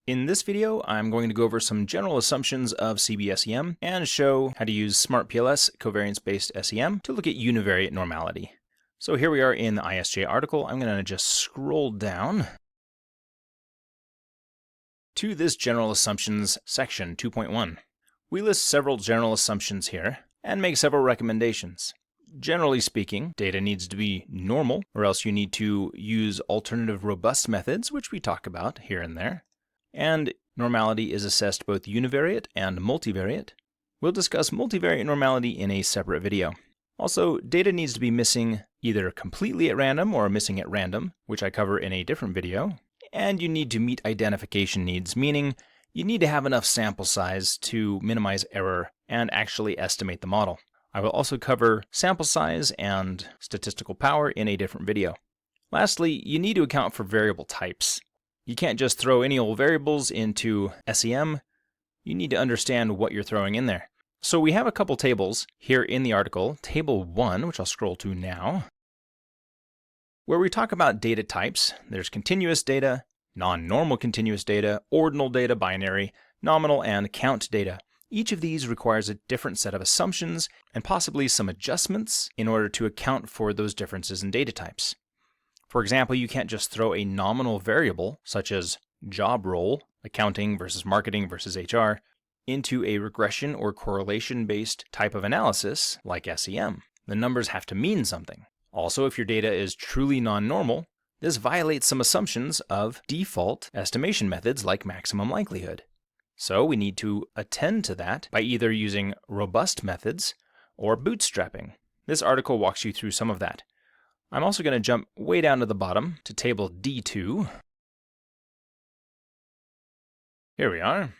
In this video, I'm going to go over some general assumptions of CB-SEM and show how to use SmartPLS covariance-based SEM to look at univariate normality. So here we are in the ISJ article. I'm going to just scroll down to this general assumptions section 2.1. We list several general assumptions here and make several recommendations. Generally speaking, data needs to be normal, or else you need to use alternative robust methods, which we talk about here and there. And normality is assessed both univariate and multivariate. We'll discuss multivariate normality in a separate video. Also, data needs to be missing either completely at random or missing at random, which I cover in a different video. And you need to meet identification needs, meaning you need to have enough sample size to minimize error and actually estimate the model. I will also cover sample size and statistical power in a different video. Lastly, you need to account for variable types. You can't just throw any old variables into SEM. You need to understand what you're throwing in there. So we have a couple tables here in the article. Table 1, which I'll scroll to now, where we talk about data types. There's continuous data, non-normal continuous data, ordinal data, binary, nominal, and count data. Each of these requires a different set of assumptions and possibly some adjustments in order to account for those differences in data types. For example, you can't just throw a nominal variable, such as job role, accounting versus marketing versus HR, into a regression or correlation-based type of analysis like SEM. The numbers have to mean something. Also, if your data is truly non-normal, this violates some assumptions of default estimation methods like maximum likelihood. So we need to attend to that by either using robust methods or bootstrapping. This article walks you through some of that. I'm also going to jump way down to the bottom to table D2. Here we are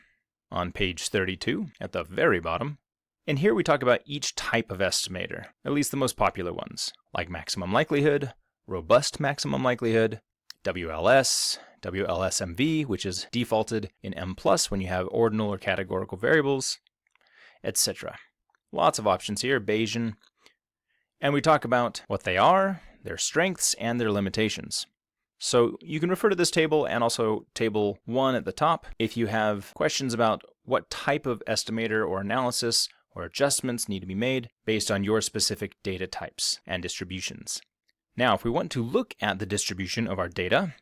on page 32 at the very bottom. And here we talk about each type of estimator, at least the most popular ones, like maximum likelihood, robust maximum likelihood, WLS, WLSMV, which is defaulted in M+ when you have ordinal or categorical variables, etc. Lots of options here, Bayesian. And we talk about what they are, their strengths, and their limitations. So you can refer to this table and also table 1 at the top if you have questions about what type of estimator or analysis or adjustments need to be made based on your specific data types and distributions. Now, if we want to look at the distribution of our data,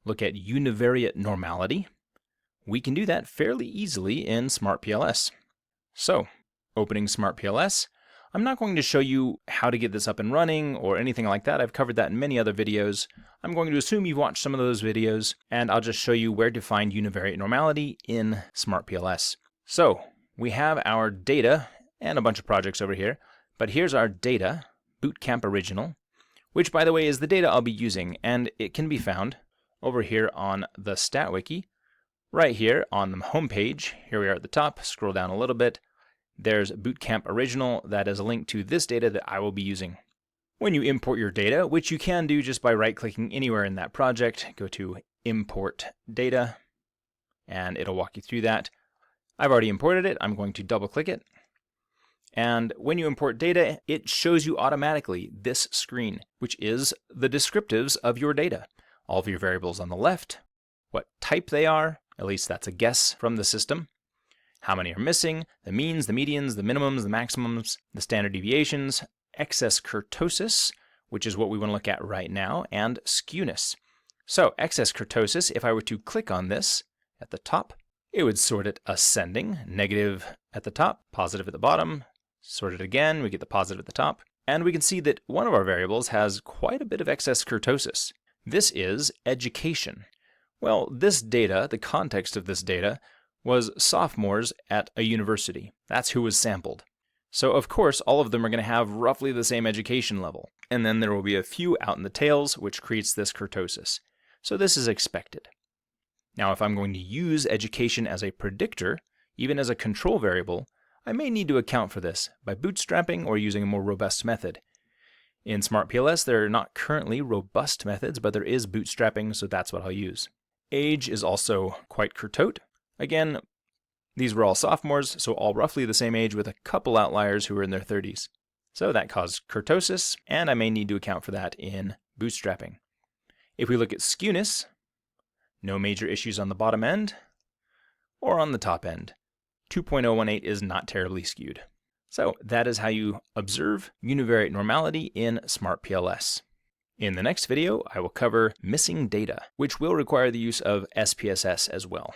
look at univariate normality, we can do that fairly easily in SmartPLS. So, opening SmartPLS, I'm not going to show you how to get this up and running or anything like that. I've covered that in many other videos. I'm going to assume you've watched some of those videos, and I'll just show you where to find univariate normality in SmartPLS. So, we have our data and a bunch of projects over here, but here's our data, Bootcamp Original, which, by the way, is the data I'll be using, and it can be found over here on the StatWiki, right here on the home page. Here we are at the top. Scroll down a little bit. There's Bootcamp Original that is a link to this data that I will be using. When you import your data, which you can do just by right-clicking anywhere in that project, go to Import Data, and it'll walk you through that. I've already imported it. I'm going to double-click it. And when you import data, it shows you automatically this screen, which is the descriptives of your data. All of your variables on the left, what type they are, at least that's a guess from the system, how many are missing, the means, the medians, the minimums, the maximums, the standard deviations, excess kurtosis, which is what we want to look at right now, and skewness. So excess kurtosis, if I were to click on this at the top, it would sort it ascending, negative at the top, positive at the bottom, sort it again, we get the positive at the top, and we can see that one of our variables has quite a bit of excess kurtosis. This is education. Well, this data, the context of this data, was sophomores at a university. That's who was sampled. So of course, all of them are going to have roughly the same education level. And then there will be a few out in the tails, which creates this kurtosis. So this is expected. Now, if I'm going to use education as a predictor, even as a control variable, I may need to account for this by bootstrapping or using a more robust method. In SmartPLS, there are not currently robust methods, but there is bootstrapping, so that's what I'll use. Age is also quite kurtote. Again, these were all sophomores, so all roughly the same age with a couple outliers who were in their 30s. So that caused kurtosis, and I may need to account for that in bootstrapping. If we look at skewness, no major issues on the bottom end, or on the top end. 2.018 is not terribly skewed. So that is how you observe univariate normality in SmartPLS. In the next video, I will cover missing data, which will require the use of SPSS as well.